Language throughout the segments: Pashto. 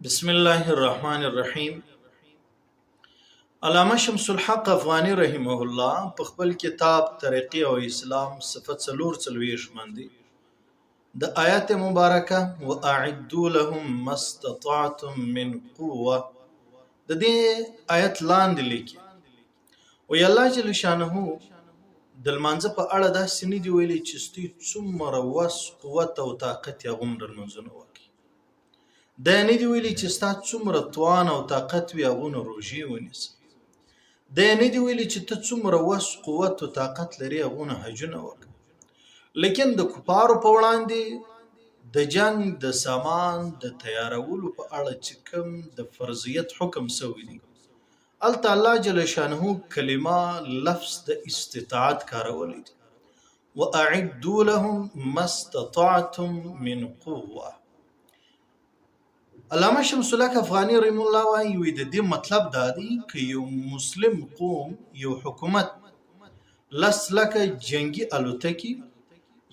بسم الله الرحمن الرحیم. علامه شمس الحق افغانی رحمه الله په خپل کتاب ترقی او اسلام صفحه 44 باندې د آیات مبارکه واعدوا لهم ما استطعتم من قوه د دې آیت لاندې لیکي او الله جل شانه د لمانځه په اړه دا سنې دی ویلي چې ستاسو څومره وس قوت او طاقت یې غوندر منځونه وکړي. دا نه دی ویلي چې ستاسو څومره توان او طاقت وي هغونه روژې ونیسه. دا نه دی ویلي چې ته څومره وس قوت او طاقت لري هغونه حجونه وکړه. لیکن د کفارو په وړاندې د جنگ د سامان د تیارولو په اړه چې کوم د فرضیت حکم سوی دی الته الله جل شانه کلمه لفظ د استطاعت کارولی دی. واعدوا لهم ما استطعتم من قوه. علامه شمس الحق افغانی رحم الله وایي د دې مطلب دا دی که یو مسلم قوم یو حکومت لس لکه جنگي الوتکې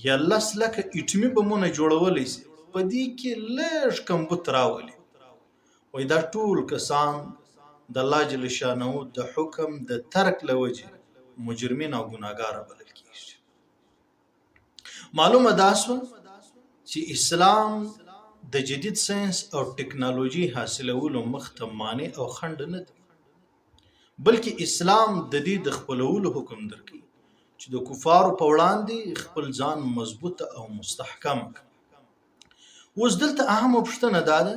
یا لس لکه اټومي بمونه جوړولی سي په دې کې لږ کمبود راولي وایي دا ټول کسان د الله جل شانه د حکم د ترک له وجې مجرمین او ګناهګاره بلل کېږي. معلومه دا سوه چې اسلام د جدید ساينس او ټکنالوژي حاصلولو مخ ته مانع او خنډ نه دی، بلکې اسلام د دې د خپلولو حکم درکوي چې د کفارو په وړاندې خپل ځان مضبوطه او مستحکم کړي. اوس دلته اهمه پوښتنه دا ده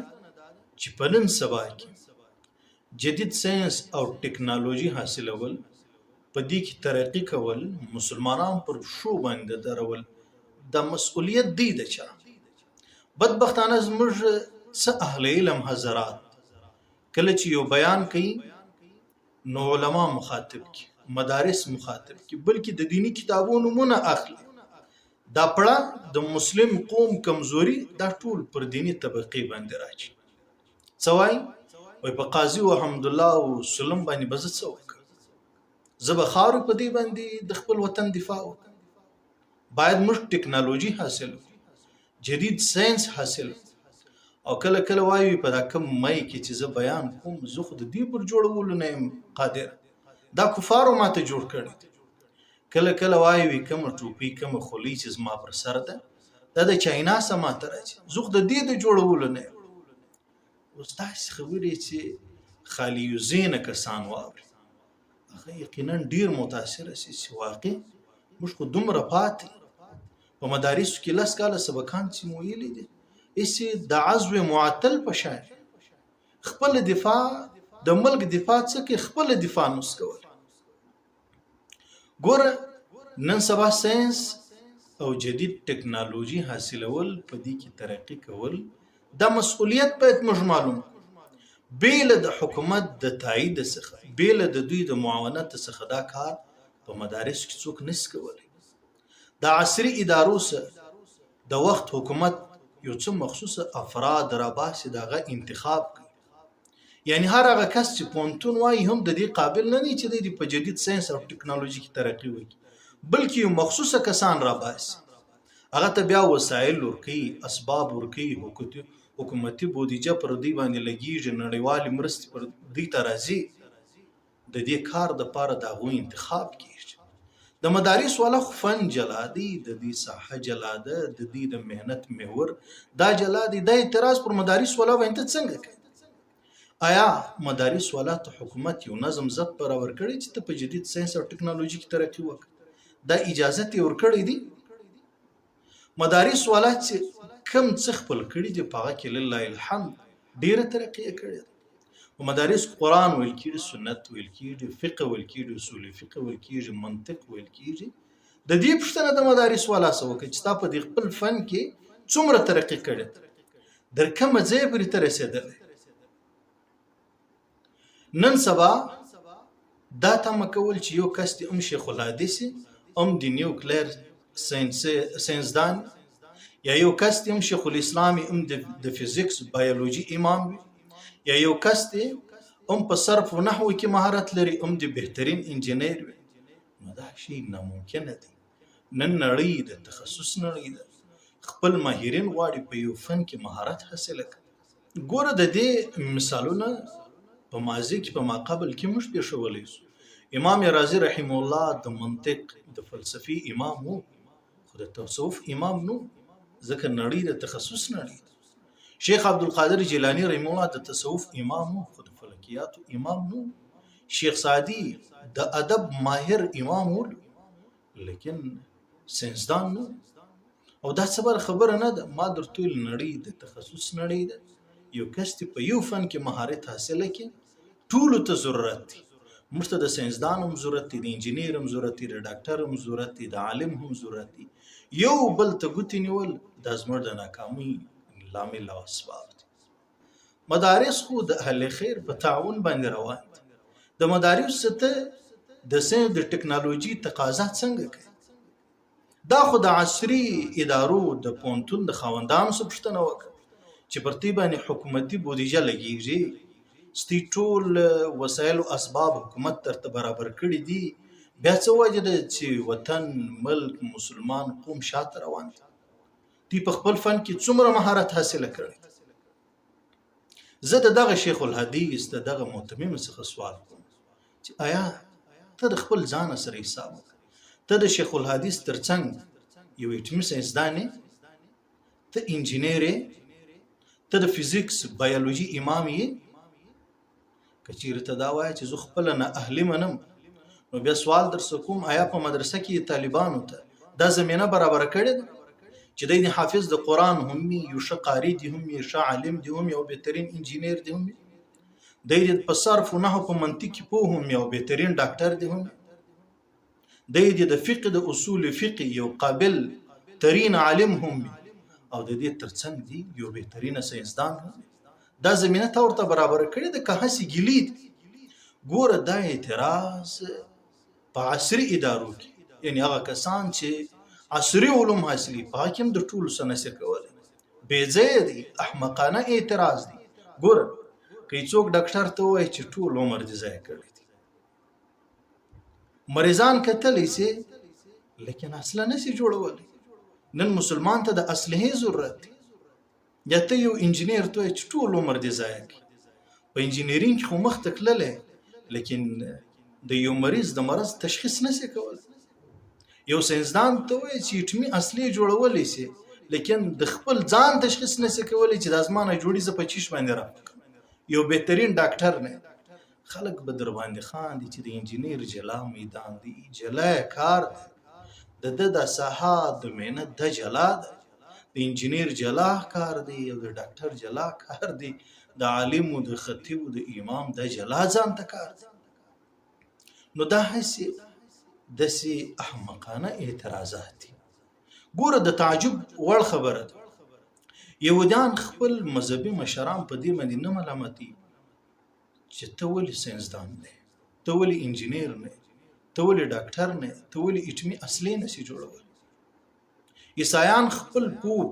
چې په نن سبا کې جدید ساينس او ټکنالوژي حاصلول په دې کې ترقي کول مسلمانان پر شو باندې درول د مسؤلیت دی د چا؟ بدبختانه زموږ څه اهل علم حضرات کله چې یو بیان کوي نو علما مخاطب کی، مدارس مخاطب کی، بلکې د دینی کتابونو مونه اخلي. دا پړه د مسلم قوم کمزوري دا ټول پر دینی طبقه باندې راځي. څوای وای په قاضي و حمد الله او سلم باندې بز څه وکړه زبه خارو په دې باندې د خپل وطن دفاع وکړه. باید موږ ټکنالوژي حاصل جدید ساينس حاصل او کله کله وایي په دا کم مای کې چې زه بیان کوم زه خو د دې پر جوړولو نه یم قادر، دا کفارو ماته جوړ کړی. کله کله وایي کوم ټوپی کوم خولۍ چې زما پر سر ده دا د چاینا سره ماته راځي، زه خو د دې د جوړولو نه یم. اوس داسې خبرې چې خالي یوزینه کسان واوري هغه یقینا ډیر متاثره سي چې واقع موږ خو دومره پاتې په مدارسو کې لس کاله سبقان چې مو ویلي دي ایسې د عزو معطل په شان خپل دفاع د ملک دفاع څه کې خپل دفاع نوس کول. ګوره نن سبا ساينس او جدید ټکنالوژي حاصلول په دې کې ترقی کول دا مسؤلیت باید موږ معلوم بیل د حکومت د تایید څخه بیل د دوی د معاونت څخه دا کار په مدارس کې څوک نس کولی. د عصري ادارو سره د وخت حکومت یو څه مخصوص افراد را باسي دغه انتخاب کوي، یعنی هر هغه کس چې پونتون وایي هم د دې قابل نه دی چې د په جدید ساينس او ټکنالوژي کې ترقی وکړي، بلکې یو مخصوصه کسان را باسي هغه ته بیا وسایل ورکوي، اسباب ورکوي، حکومتي بودیجه پر دوی باندې لګیږي، نړیوالې مرستې پر دوی ته راځي. د دې کار دپاره د هغوی انتخاب کیږي. د مدارس والا خو فن جلا دی، د دې ساحه جلا ده، د دې د مهنت محور دا جلا دی. دا اعتراض پر مدارس والا باندې څنګه کوي؟ آیا مدارس والا ته حکومت یو نظم ضبط پر ورکړي چې ته په جدید ساينس او ټکنالوژي کې ترقی وکړي؟ دا اجازه ته ورکړي دي؟ مدارس والا چې کم څه خپل کړي دي په هغه کې لله الحمد ډیره ترقی کړې ده. په مدارس قرآن ویل کېږي، سنت ویل کېږي، فقه ویل کېږي، اصول فقه ویل کېږي، منطق ویل کېږي. د دې پوښتنه د مدارس والا څه وکړي چې تا په دې خپل فن کې څومره ترقی کړې در کومه ځای پورې ته رسېدلی. نن سبا دا تمه کول چې یو کس د شیخ الحدیث د نیوکلیر ساینسدان یا یو کس د شیخ الاسلام د فزیکس بایولوژي امام وي یا یو کس دی په صرف و نحو کې مهارت لري د بهترین انجینر وي، نو دا شی ناممکنه دی. نن نړۍ د تخصص نړۍ ده، خپل ماهرین غواړي په یو فن کې مهارت حاصله کړي. ګوره د دې مثالونه په ماضي کې په ماقبل کې موږ پېښولی شو. امام رازي رحم الله د منطق د فلسفي امام وو، خو د تصوف امام نو، ځکه نړۍ د تخصص نړۍ ده. شیخ عبدالقادر جیلانی رحم الله د تصوف امام وو، خو د فلکیاتو امام نو. شیخ سعدي د ادب ماهر امام وو، لیکن ساینسدان نو. او دا خبره نه ده، ما درته ویل نړۍ د تخصص نړۍ ده. یو کس په یو فن کې مهارت حاصله کړي ټولو ته ضرورت دی. موږ ته د ساینسدان هم ضرورت دی، د انجینیر هم ضرورت دی، د ډاکټر هم ضرورت دی، د عالم هم ضرورت دی. یو بل ته ګوتې نیول دا زموږ د ناکامۍ لامل او اسباب دي. مدارس خو د اهل خیر په تعاون باندې روان دي. د مدارس ته د ساینس د ټکنالوژي تقاضا څنګه کوي؟ دا خو د عصري ادارو د پوهنتون د خاوندانو څخه پوښتنه وکړه چې پر دې باندې حکومتي بودیجه لګیږي، ستی ټول وسایل او اسباب حکومت درته برابر کړي دي، بیا څه وجه ده چې وطن ملک مسلمان قوم شاته روان دي؟ دوی په خپل فن کې څومره مهارت حاصله کړي؟ زه د دغه شیخ الحدیث د دغه متمم څخه سوال کوم چې آیا ته د خپل ځان سره حساب وکړه؟ ته د شیخ الحدیث ترڅنګ یو اټومي ساینسدان یې، ته انجینیر یې، ته د فزیکس بایولوژي امام یې. که چیرې ته دا وایې چې زه خپله نه اهلي منم، نو بیا سوال در څه کوم، آیا په مدرسه کې طالبانو ته دا زمینه برابره کړې ده چې دی حافظ د قرآن هم وي، یو ښه قاري دي هم وي، ښه عالم دي هم وي، او بهترین انجینیر دي هم وي، دی په صرف و نحو په منطق کې پوه هم وي او بهترین ډاکټر دي هم وي، دی د فقه د اصول فقه یو قابل ترین عالم هم وي، او د دې ترڅنګ دی یو بهترینه ساینسدان هم. دا زمینه ته ورته برابره کړې ده که هسې ګیلي دي؟ ګوره دا اعتراض په عصري ادارو کې، یعنی هغه کسان چې عصري علوم حاصلي په هغه کې هم د ټولو څه نشي کولی، بېځایه دی، احمقانه اعتراض دی. ګوره که څوک ډاکټر ته ووایي چې ټول عمر دې ضایع کړی دی، مریضان کتلی سي لیکن اصله نشي جوړولی. نن مسلمان ته د اصلحې ضرورت دی. یا ته یو انجینیر ته چې ټول عمر دې ضایع کړي، په انجینرینګ کې خو مخته تللی، لیکن د یو مریض د مرض تشخیص نشي کولی. یو ساینسدان ته وایي چې اټومي اصلحې جوړولی سي، لیکن د خپل ځان تشخیص نشي کولی چې د ازمانه جوړي زه په چیش باندې راوړم. یو بهترین ډاکټر نه، خلک به در باندې خاندي چې د انجینیر جلا میدان دی، جلا کار دی، د ساحه د مهنت د جلا ده، د انجینیر جلا کار دی او د ډاکټر جلا کار دی، د عالم او د خطیب او د امام د جلا ځان ته کار دی. نو دا هسې داسې احمقانه اعتراضات دي. ګوره د تعجب وړ خبره ده، یهودیان خپل مذهبي مشران په دې باندې نه ملامتي چې ته ولې ساینسدان نه، ته ولې انجینیر نه، ته ولې ډاکټر نه، ته ولې اټومي اصلحې نشي جوړولی. عیسایان خپل پوپ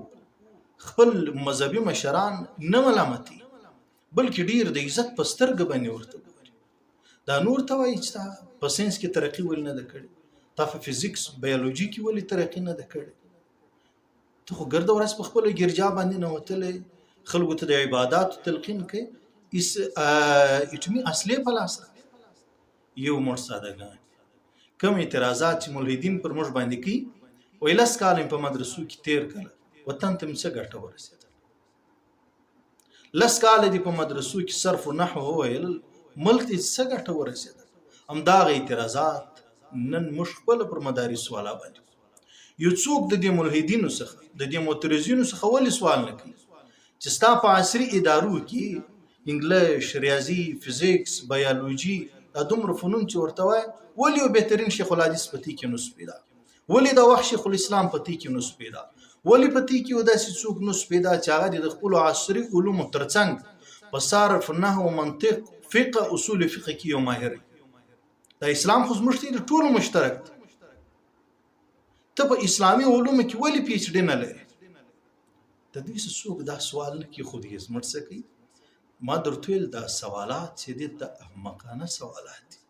خپل مذهبي مشران نه ملامتي، بلکې ډیر د عزت په سترګه باندې ورته ګوري. دا نور ته وایي چې تا په ساینس کې ترقي ولې نه ده کړې، تا په فزیکس بایولوژي کې ولې ترقي نه ده کړې، ته خو ګرده ورځ په خپله ګرجا باندې نوتلی، خلکو ته د عباداتو تلقین کوي، اټومي اصلحې په لاس راغلي. یو موږ سادهګان کم اعتراضات چې ملحدین پر موږ باندې کوي، وایي 10 کاله په مدرسو کې تیر کړل، وطن ته مې څه ګټه ورسېده؟ 10 کاله دې په مدرسو کې صرف و نحو وویل، ملک ته څه ګټه ورسېده؟ همدغه اعتراضات نن موږ خپله پر مدارسو والا باندې. یو څوک د دې ملحدینو څخه د دې معترضینو څخه ولې سوال نه کوي چې ستا په عصري ادارو کې انګلیش، ریاضي، فزیکس، بایولوژي، دا دومره فنون چې ورته وایي، ولې یو بهترین شیخ الحدیث په دې کې نوس پیدا، ولې د وخت شیخ الاسلام په دې کې نوس پیدا، ولې په دې کې یو داسې څوک نوس پیدا چې هغه د خپلو عصري علومو ترڅنګ په صرف، نحو، منطق، فقه، اصول فقه کې یو ماهر. د اسلام خو زموږ د ټولو مشترک دی. ته په اسلامي علومو کې ولې پی ایچ ډي نه لرې؟ د دې څوک دا سوال نه کوي، خو دې زموږ څه کوي. ما درته ویل دا سوالات چې دي د احمقانه سوالات دي.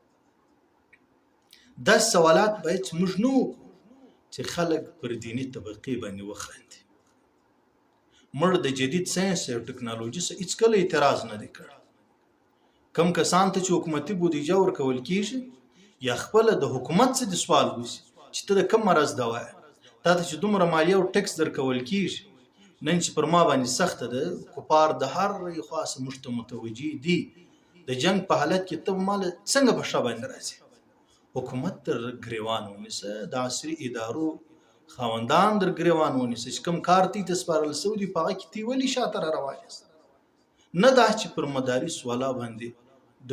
دا سوالات باید موږ نه وکړو چې خلک پر دیني طبقې باندې وخاندي. مړ د جدید ساينس او ټکنالوژي سره هیڅ کله اعتراض نه دی کړی کم کسان ته چې حکومتي بودیجه ورکول کیږي یا خپل د حکومت څخه د سوال وشي چې ته د کم مرض دوا تا ته چې دومره مالیه او ټیکس درکول کیږي نن چې پر ما باندې سخت ده کفار د هر خاص متوجي دي د جنگ په حالت کې ته مال څنګه په شابه باندې راځي حکومت تر ګریوان ونیسه د عصري ادارو خاوندان در ګریوان ونیسه چې کوم کار تی د سپارل سعودي په هغه کې تی ولی شاته را روانه نه دا چې پر مدارس والا باندې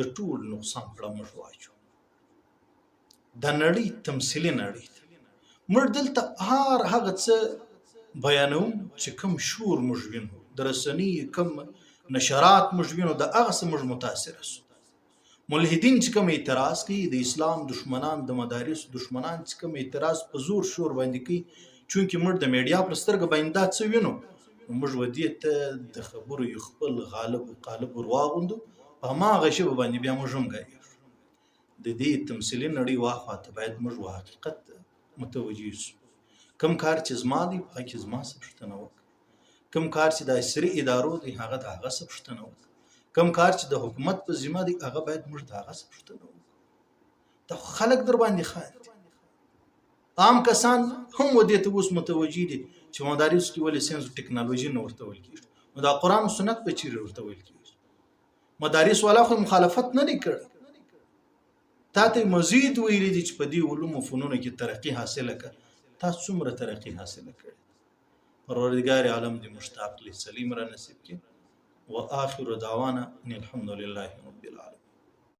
د ټول نقصان کړه موږ واچو د نړۍ تمثيلي نړۍ موږ دلته هر هغه څه بیانو چې کوم شور موږ وینو درسنی کوم نشرات موږ وینو د هغه څه موږ متاثر اسو ملحدین چې کوم اعتراض کوي د اسلام دشمنان د مدارس دشمنان چې کوم اعتراض په زور شور باندې کوي چونکه موږ د میډیا پر سترګ باندې څه وینو موږ ودی ته د خبرو یو خپل غالب او قالب ورواغوندو په ما غشي باندې بیا موږ هم غاړي د دې تمثيلي نړۍ واخاته باید موږ حقیقت متوجي شو کم کار چې زما دی په کې زما سپشتنه وک کم کار چې د عصري ادارو دی هغه د هغه سپشتنه وک کم کار چې د حکومت په ذمہ دی هغه باید موږ د هغه سپشتنه وک ته خلک در باندې خاطر عام کسان هم ودی ته اوس متوجي دي چې مدارس کې ولې ساينس او ټکنالوژي نه ورته ویل کیږي نو دا قران او سنت په چیرې ورته ویل کیږي مدارس والا خو مخالفت نه کړ ته مزید ویلي دي چې په دې علوم او فنونو کې ترقی حاصله کړه تاسو څومره ترقی حاصله کړه پروردگار عالم دې مشتاق لسلیم را نصیب کړي واخر دعوانا ان الحمد لله رب العالمين